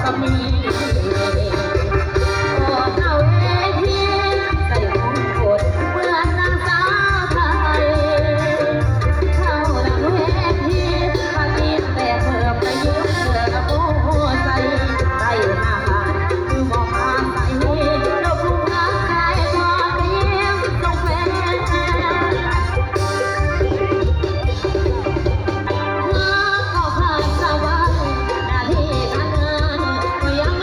ก็มีโอ้เจ้าเอ๋พี่ใส่มงกุฎเหมือนนางสาวไทยเข้าหลังเวทีถ้าคิดแต่เพิ่มประยุกต์เธอโอ้ใส่ใส่หาคือบอกมาใส่เราภูมิรักใจพอเพียงต้องแฟน เข้าผ่านสวรรค์หน้าที่การงานก็ยัง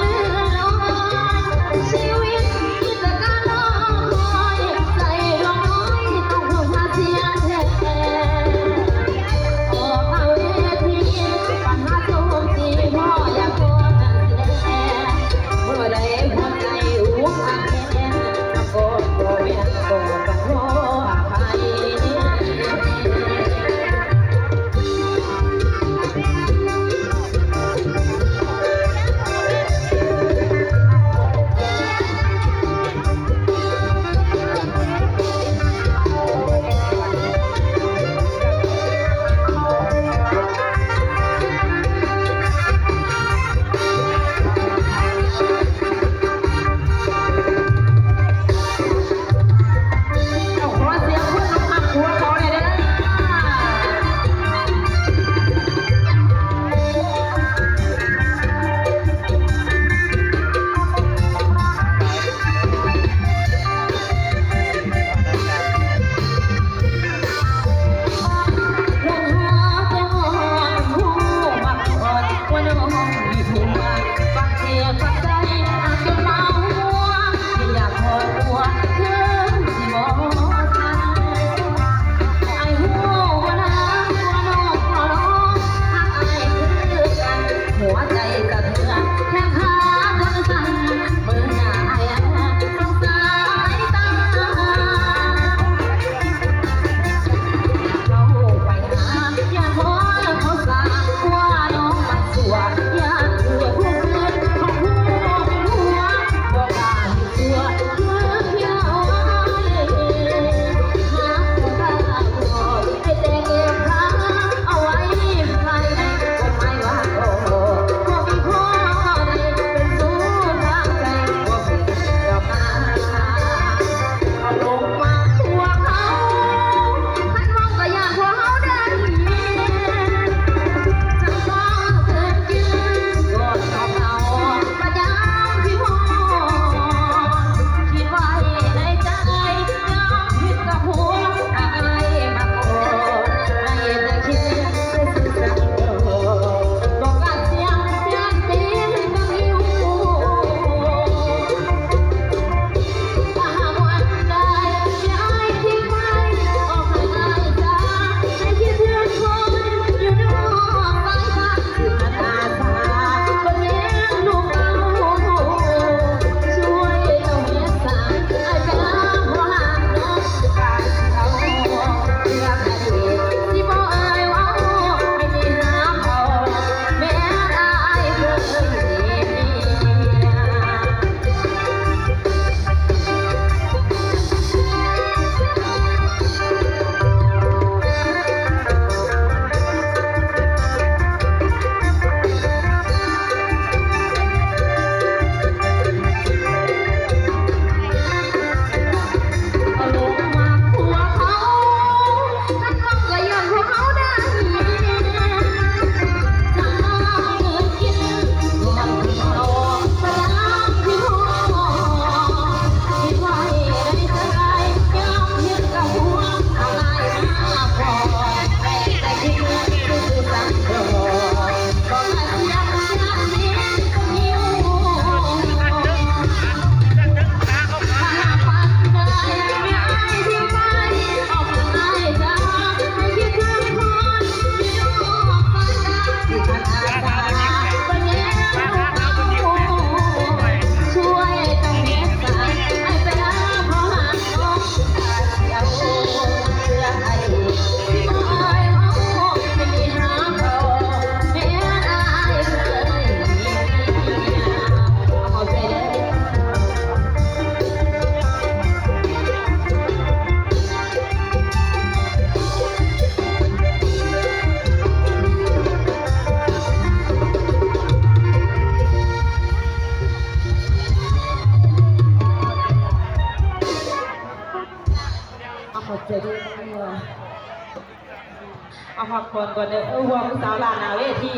เอาพักผ่อนก่อนเด้อห่วงสาวลานาเวที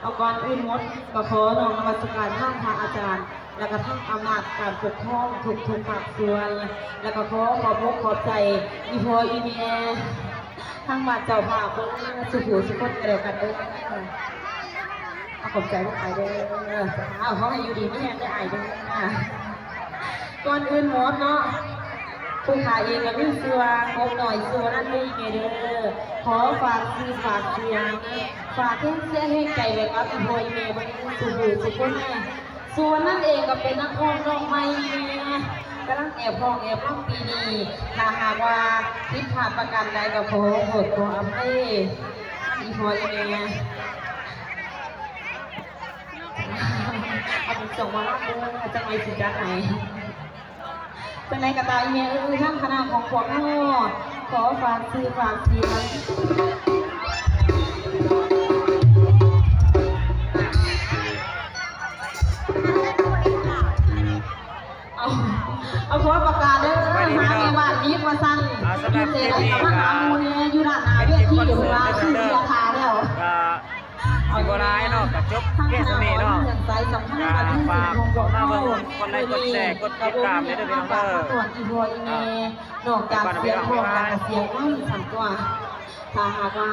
เอาก่อนอื่นหมดก็ขอน้อมนมัสการท่านพระอาจารย์ แล้วก็ทั้งอำนาจการปกครองทุกภาคส่วนแล้วก็ขอบขอบใจอีพ่ออีแม่ทั้งบ้านเจ้าภาพสุขุสุขคนกันเดียวกันเด้อเอาขอบใจพวกไอ้เด้อเอาเขาให้อยู่ดีไม่แห้งได้ไอ้เด้อก่อนอื่นหมดเนาะผู้ขายเองก็มีส่วนงบหน่อยส่วนนั่นนี่ไงเด้อขอฝากคือฝากเสียงฝากเพื่อนเสียให้ใจแบบว่าอีพ่ออีแม่มันสุขุสุขคนแน่ส่วนนั่นเองก็เป็นนักร้องน้องใหม่กำลังแอบร้องปีนี้ถ้าหากว่าผิดพลาดประการใดก็ขอโทษขออภัยอีพ่ออีแม่เอาไปส่งมารับด้วยจะไปสิจ้าไหนเป็นไรกับตาอีเมลท่านคณะของพวกเราขอฝากซื้อฝากเสียงเอาขอประกาศเด้อหาในบ้านนี้มาสั่งอยู่เจริญกับมหามูลเนี่ยอยู่ด้านหน้าเวทีอยู่ว่าชื่อเสียขาแล้ว สิบร้ายเนาะกับจบเกสเมเนาะฝากมาเบิ่งคนไลค์กดแชร์กดติดตามได้ด้วยพี่น้องเด้อ ส่วนอีบัวอีเมนอกจากเสียงพวกและเสียงอ้อนสั่นตัวถ้าหากว่า